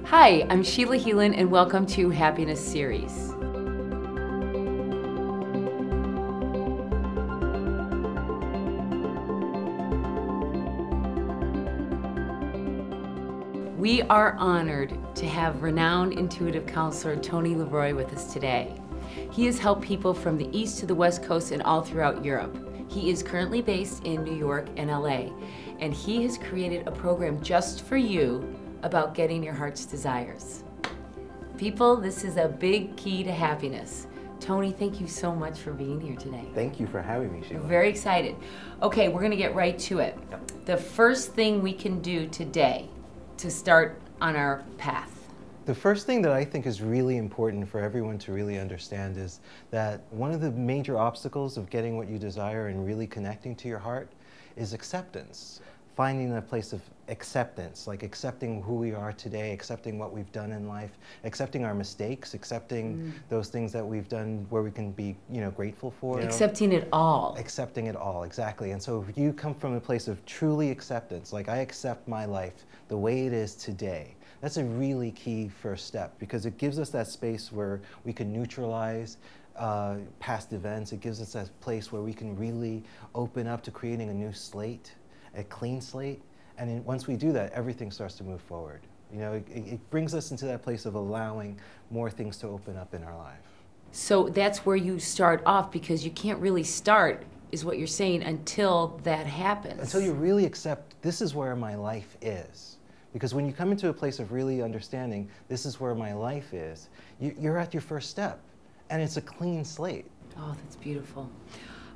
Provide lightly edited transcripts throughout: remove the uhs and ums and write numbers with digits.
Hi, I'm Sheila Heelan and welcome to Happiness Series. We are honored to have renowned intuitive counselor Tony LeRoy with us today. He has helped people from the East to the West Coast and all throughout Europe. He is currently based in New York and LA, and he has created a program just for you about getting your heart's desires. People, this is a big key to happiness. Tony, thank you so much for being here today. Thank you for having me, Sheila. We're very excited. Okay, we're gonna get right to it. Yep. The first thing we can do today to start on our path. The first thing that I think is really important for everyone to really understand is that one of the major obstacles of getting what you desire and really connecting to your heart is acceptance. Finding a place of acceptance, like accepting who we are today, accepting what we've done in life, accepting our mistakes, accepting those things that we've done where we can be, grateful for. Accepting it all. Accepting it all, exactly. And so if you come from a place of truly acceptance, like I accept my life the way it is today, that's a really key first step because it gives us that space where we can neutralize past events. It gives us that place where we can really open up to creating a new slate, a clean slate, and once we do that, everything starts to move forward. It brings us into that place of allowing more things to open up in our life. So that's where you start off because you can't really start, is what you're saying, until that happens. Until you really accept, this is where my life is. Because when you come into a place of really understanding, this is where my life is, you're at your first step, and it's a clean slate. Oh, that's beautiful.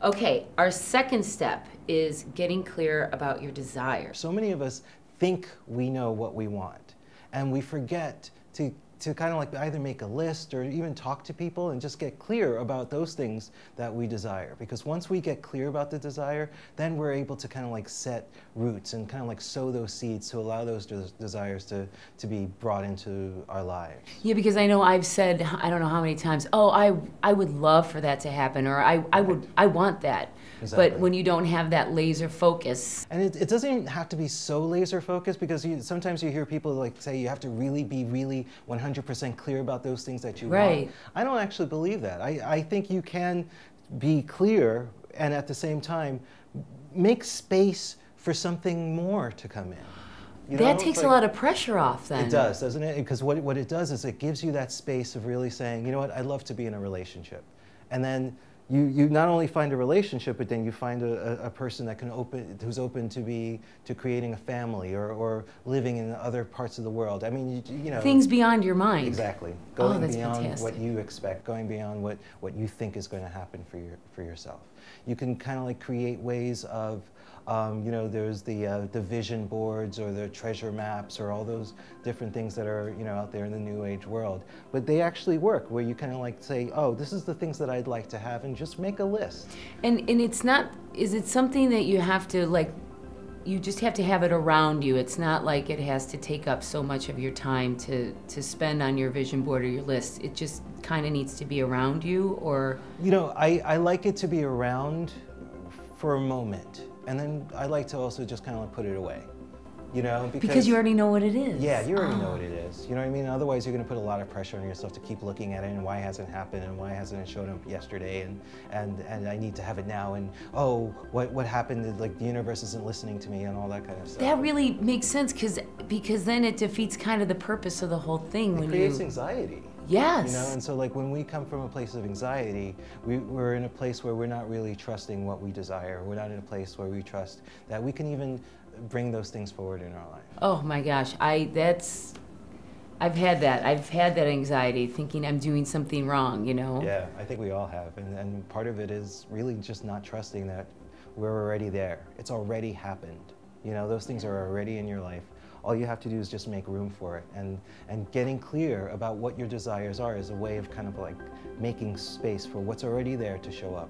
Okay, our second step is getting clear about your desires. So many of us think we know what we want, and we forget to kind of like either make a list or even talk to people and just get clear about those things that we desire. Because once we get clear about the desire, then we're able to kind of like set roots and kind of like sow those seeds to allow those desires to be brought into our lives. Yeah, because I know I've said, I don't know how many times, oh, I would love for that to happen, or I want that. Exactly. But when you don't have that laser focus. And it doesn't even have to be so laser focused because sometimes you hear people like say you have to really be 100% clear about those things that you want. I don't actually believe that. I think you can be clear and at the same time make space for something more to come in. That takes a lot of pressure off then. It does, doesn't it? Because what it does is it gives you that space of really saying, you know what, I'd love to be in a relationship. And then you not only find a relationship, but then you find a person that who's open to creating a family or living in other parts of the world. I mean, things beyond your mind. Exactly. Going that's beyond fantastic. what you expect, going beyond what you think is going to happen for yourself. You can kind of like create ways of, there's the vision boards or the treasure maps or all those different things that are out there in the new age world. But they actually work where you kind of like say, oh, this is the things that I'd like to have, and just make a list. And it's not, is it something that you have to like, you just have to have it around you? It's not like it has to take up so much of your time to spend on your vision board or your list. It just kind of needs to be around you, or? I like it to be around for a moment. And then I like to also just kind of like put it away, because you already know what it is. Yeah, you already know what it is. You know what I mean? Otherwise, you're going to put a lot of pressure on yourself to keep looking at it and why hasn't happened and why hasn't it showed up yesterday and I need to have it now and oh, what happened? Like the universe isn't listening to me and all that kind of stuff. That really makes sense because then it defeats kind of the purpose of the whole thing. It creates anxiety. Yes. And so like when we come from a place of anxiety, we're in a place where we're not really trusting what we desire. We're not in a place where we trust that we can even bring those things forward in our life. Oh my gosh, I've had that. I've had that anxiety, thinking I'm doing something wrong, Yeah, I think we all have. And part of it is really just not trusting that we're already there. It's already happened. Those things are already in your life. All you have to do is just make room for it. And getting clear about what your desires are is a way of kind of like making space for what's already there to show up.